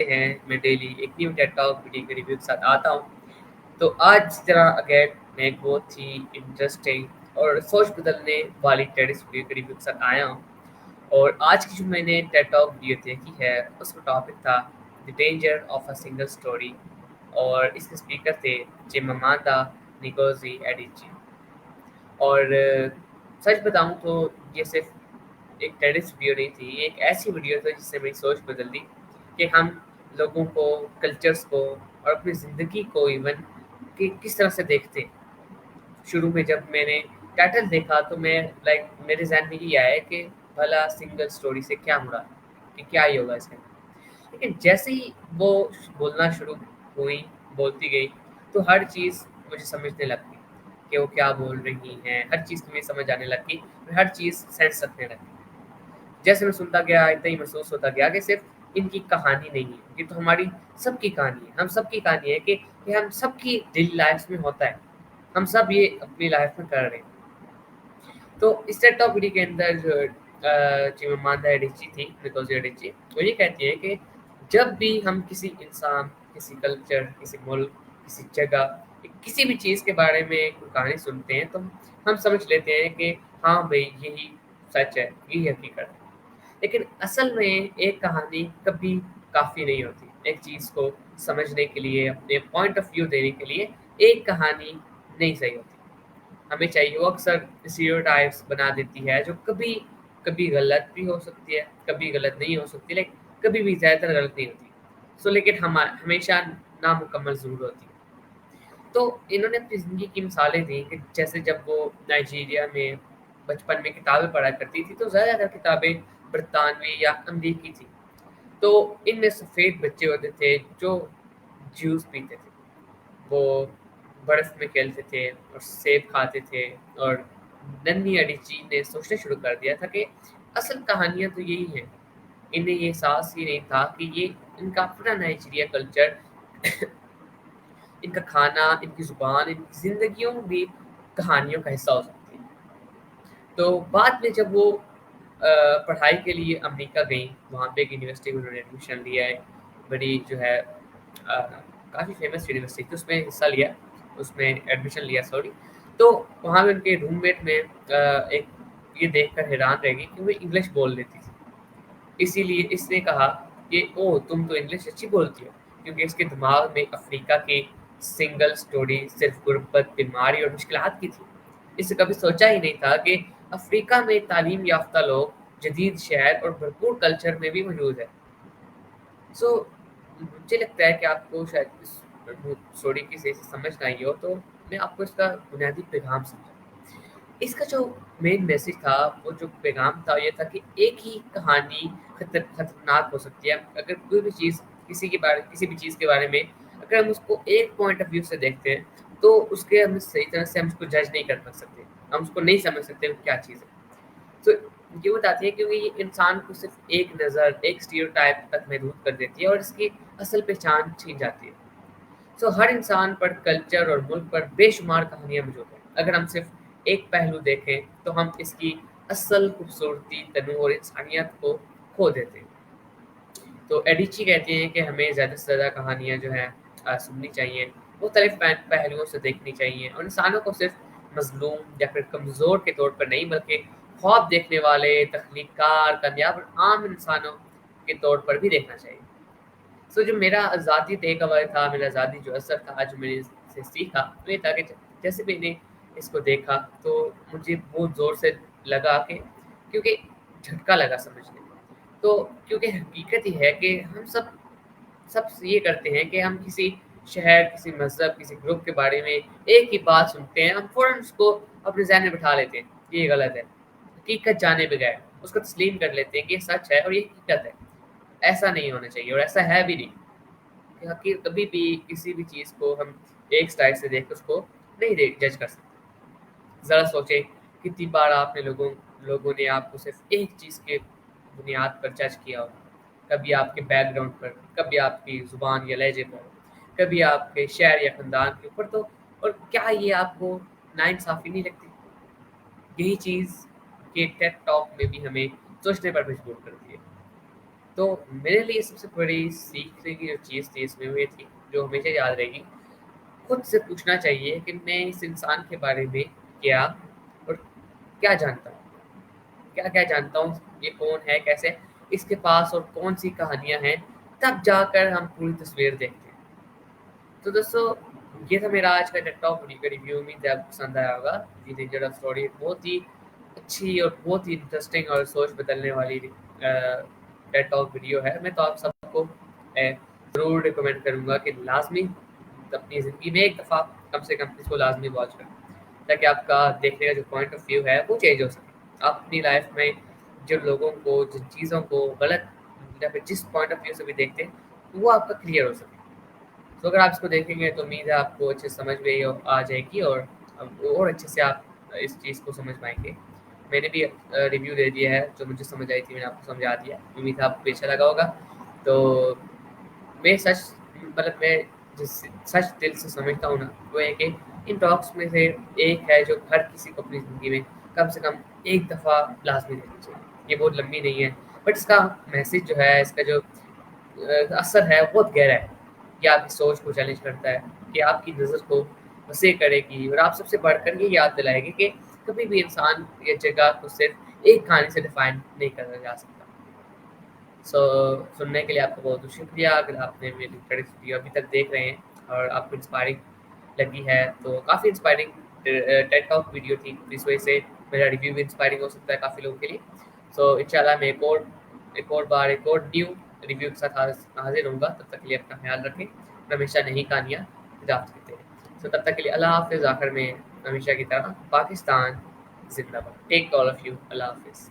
ہیں میں ڈیلی ایک نیو ٹیڈ ٹاک ویڈیو کے ریویو کے ساتھ آتا ہوں. تو آج اس طرح اگین میں ایک بہت ہی انٹرسٹنگ اور سوچ بدلنے والی ٹیڈس ویڈیو کے ریویو کے ساتھ آیا ہوں. اور آج کی جو میں نے ٹیڈ ٹاک ویڈیو دیکھی ہے اس کا ٹاپک تھا the danger of a single story, اور اس کے اسپیکر تھے چیماماندا نیگوزی ایڈیچی. اور سچ بتاؤں تو یہ صرف ایک ٹیرس ویڈیو نہیں تھی، یہ ایک ایسی ویڈیو تھی جس سے میری سوچ بدل دی کہ ہم لوگوں کو، کلچرز کو اور اپنی زندگی کو ایون کہ کس طرح سے دیکھتے ہیں. شروع میں جب میں نے ٹائٹل دیکھا تو میں میرے ذہن میں یہ آیا کہ بھلا سنگل اسٹوری سے کیا مراد، کہ کیا ہی ہوگا اس میں. لیکن جیسے ہی وہ بولنا شروع ہوئی، بولتی گئی، تو ہر چیز مجھے سمجھنے لگ گئی کہ وہ کیا بول رہی ہیں. ہر چیز مجھے سمجھ آنے لگ گئی، ہر چیز سینس رکھنے لگ گئی. جیسے میں سنتا گیا اتنا ہی محسوس ہوتا گیا کہ صرف ان کی کہانی نہیں ہے، یہ تو ہماری سب کی کہانی ہے. ہم سب کی کہانی ہے کہ ہم سب کی ڈیلی لائف میں ہوتا ہے، ہم سب یہ اپنی لائف میں کر رہے ہیں. تو اس سیٹ آف ویڈیو کے اندر جو چیماماندا ایڈیچی تھی، نیگوزی ایڈیچی، وہ یہ کہتی ہے کہ جب بھی ہم کسی انسان، کسی کلچر، کسی ملک، کسی جگہ، کسی بھی چیز کے بارے میں کوئی کہانی سنتے ہیں تو ہم سمجھ لیتے ہیں کہ ہاں بھائی یہی سچ ہے، یہی حقیقت ہے. لیکن اصل میں ایک کہانی کبھی کافی نہیں ہوتی. ایک چیز کو سمجھنے کے لیے، اپنے پوائنٹ آف ویو دینے کے لیے ایک کہانی نہیں صحیح ہوتی. ہمیں چاہیے، وہ اکثر اسٹیریوٹائپس بنا دیتی ہے جو کبھی کبھی غلط بھی ہو سکتی ہے، کبھی غلط نہیں ہو سکتی، لیکن کبھی بھی زیادہ تر غلط نہیں ہوتی. لیکن ہمیشہ نامکمل ضرور ہوتی ہے. تو انہوں نے اپنی زندگی کی مثالیں دیں کہ جیسے جب وہ نائجیریا میں بچپن میں کتابیں پڑھا کرتی تھی تو زیادہ تر کتابیں برطانوی یا امریکی تھی. تو ان میں سفید بچے ہوتے تھے جو جوس پیتے تھے، وہ برف میں کھیلتے تھے اور سیب کھاتے تھے. اور ننھی اڈیچی نے سوچنا شروع کر دیا تھا کہ اصل کہانیاں تو یہی ہیں. انہیں یہ احساس ہی نہیں تھا کہ یہ ان کا اپنا نائجیریا کلچر، ان کا کھانا، ان کی زبان، ان کی زندگیوں بھی کہانیوں کا حصہ ہو سکتی ہے. تو بعد میں جب وہ پڑھائی کے لیے امریکہ گئیں، وہاں پہ ایک یونیورسٹی میں انہوں نے ایڈمیشن لیا ہے. بڑی جو ہے کافی فیمس یونیورسٹی تھی، اس میں حصہ لیا، اس میں ایڈمیشن لیا سوری. تو وہاں پہ ان کے روم میٹ میں ایک یہ دیکھ کر حیران رہ گئی کہ وہ انگلش بول لیتی تھی. اسی لیے اس نے کہا کہ او تم تو انگلش اچھی بولتی ہو، کیونکہ اس کے دماغ میں افریقہ کی سنگل سٹوری صرف غربت، بیماری اور مشکلات کی تھی. اس نے کبھی سوچا ہی نہیں تھا کہ افریقہ میں تعلیم یافتہ لوگ، جدید شہر اور بھرپور کلچر میں بھی موجود ہے. مجھے لگتا ہے کہ آپ کو شاید اس اسٹوری کی صحیح سے سمجھ نہ آئی ہو، تو میں آپ کو اس کا بنیادی پیغام سمجھاؤں. اس کا جو مین میسج تھا، وہ جو پیغام تھا یہ تھا کہ ایک ہی کہانی خطرناک ہو سکتی ہے. اگر کوئی بھی چیز، کسی بھی چیز کے بارے میں اگر ہم اس کو ایک پوائنٹ آف ویو سے دیکھتے ہیں تو اس کے ہم صحیح طرح سے ہم اس کو جج نہیں کر سکتے، ہم اس کو نہیں سمجھ سکتے وہ کیا چیز ہے. تو یہ بتاتی ہے کیونکہ یہ انسان کو صرف ایک نظر، ایک اسٹیریوٹائپ تک محدود کر دیتی ہے اور اس کی اصل پہچان چھین جاتی ہے. ہر انسان پر، کلچر اور ملک پر بے شمار کہانیاں موجود ہیں. اگر ہم صرف ایک پہلو دیکھیں تو ہم اس کی اصل خوبصورتی، تنوع اور انسانیت کو کھو دیتے ہیں. تو ایڈیچی کہتے ہیں کہ ہمیں زیادہ سے زیادہ کہانیاں جو ہیں سننی چاہیے، مختلف پہلوؤں سے دیکھنی چاہیے، اور انسانوں کو صرف مظلوم یا پھر کمزور کے طور پر نہیں بلکہ خواب دیکھنے والے، تخلیق کار، کامیاب اور عام انسانوں کے طور پر بھی دیکھنا چاہیے. جو میرا ذاتی ٹیک اوے تھا، میرا ذاتی جو اثر تھا، جو میں نے اس سے سیکھا، وہ یہ تھا کہ جیسے میں نے اس کو دیکھا تو مجھے بہت زور سے لگا کہ کیونکہ جھٹکا لگا سمجھنے میں. تو کیونکہ حقیقت یہ ہے کہ ہم سب یہ کرتے ہیں کہ ہم کسی شہر، کسی مذہب، کسی گروپ کے بارے میں ایک ہی بات سنتے ہیں، ہم فوراً اس کو اپنے ذہن میں بٹھا لیتے ہیں کہ یہ غلط ہے، حقیقت جانے بغیر اس کو تسلیم کر لیتے ہیں کہ یہ سچ ہے اور یہ حقیقت ہے. ایسا نہیں ہونا چاہیے اور ایسا ہے بھی نہیں. کہ کبھی بھی کسی بھی چیز کو ہم ایک سٹائل سے دیکھ کر اس کو نہیں جج کر سکتے. ذرا سوچیں کتنی بار آپ نے لوگوں نے آپ کو صرف ایک چیز کے بنیاد پر جج کیا ہو. کبھی آپ کے بیک گراؤنڈ پر، کبھی آپ کی زبان یا لہجے پر، کبھی آپ کے شہر یا خاندان کے اوپر. تو اور کیا یہ آپ کو ناانصافی نہیں لگتی؟ یہی چیز کے ٹیک ٹاک میں بھی ہمیں سوچنے پر مجبور کرتی ہے. تو میرے لیے سب سے بڑی سیکھنے کی جو چیز تھی اس میں وہ یہ تھی جو ہمیشہ یاد رہے گی، خود سے پوچھنا چاہیے کہ میں اس انسان کے بارے میں کیا اور کیا جانتا ہوں، کیا کیا جانتا ہوں، یہ کون ہے، کیسے، اس کے پاس اور کون سی کہانیاں ہیں، تب جا کر ہم پوری تصویر دیکھتے ہیں۔ تو دوستو یہ تھا میرا آج کا ٹیک ٹاک ویڈیو کا ریویو، امید ہے آپ کو پسند آیا ہوگا۔ دی نیچر آف اسٹوری بہت ہی اچھی اور بہت ہی انٹرسٹنگ اور سوچ بدلنے والی ٹیک ٹاک ویڈیو ہے۔ میں تو آپ سب کو ضرور ریکمینڈ کروں گا کہ لازمی اپنی زندگی میں ایک دفعہ کم سے کم اس کو لازمی واچ کریں، تاکہ آپ کا دیکھنے کا جو پوائنٹ آف ویو ہے وہ چینج ہو سکے۔ آپ اپنی لائف میں جن لوگوں کو، جن چیزوں کو غلط یا پھر جس پوائنٹ آف ویو سے بھی دیکھتے ہیں وہ آپ کا کلیئر ہو سکے۔ تو اگر آپ اس کو دیکھیں گے تو امید ہے آپ کو اچھے سمجھ میں آ جائے گی، اور اچھے سے آپ اس چیز کو سمجھ پائیں گے۔ میں نے بھی ریویو دے دیا ہے، جو مجھے سمجھ آئی تھی میں نے آپ کو سمجھا دیا، امید ہے آپ کو بھی اچھا لگا ہوگا۔ تو میں سچ مطلب میں جس سچ دل سے سمجھتا ہوں نا وہ ہے کہ ان ٹاکس میں سے ایک ہے جو ہر کسی کو اپنی زندگی میں کم سے کم ایک دفعہ لازمی دیکھنی چاہیے۔ یہ بہت لمبی نہیں ہے، بٹ اس کا میسج جو ہے، اس کا جو اثر ہے بہت گہرا ہے، کہ آپ کی سوچ کو چیلنج کرتا ہے، کہ آپ کی نظر کو وسیع کرے گی، اور آپ سب سے بڑھ کر یہ یاد دلائے گی کہ کبھی بھی انسان یا جگہ کو صرف ایک کہانی سے ڈیفائن نہیں کرا جا سکتا۔ سو سننے کے لیے آپ کا بہت بہت شکریہ۔ اگر آپ نے میری ویڈیو ابھی تک دیکھ رہے ہیں اور آپ کو انسپائرنگ لگی ہے تو کافی انسپائرنگ ٹیڈ ٹاک ویڈیو تھی، اس وجہ سے میرا ریویو بھی انسپائرنگ ہو سکتا ہے کافی لوگوں کے لیے۔ سو انشاءاللہ میں ایک اور نیو ریویو کے ساتھ حاضر ہوں گا۔ تب تک کے لیے اپنا خیال رکھیں، ہمیشہ نئی کہانیاں دریافت کرتے ہیں۔ سو تب تک کے لیے اللہ حافظ۔ آخر میں ہمیشہ کی طرح پاکستان زندہ باد، ٹیک آل آف یو، اللہ حافظ۔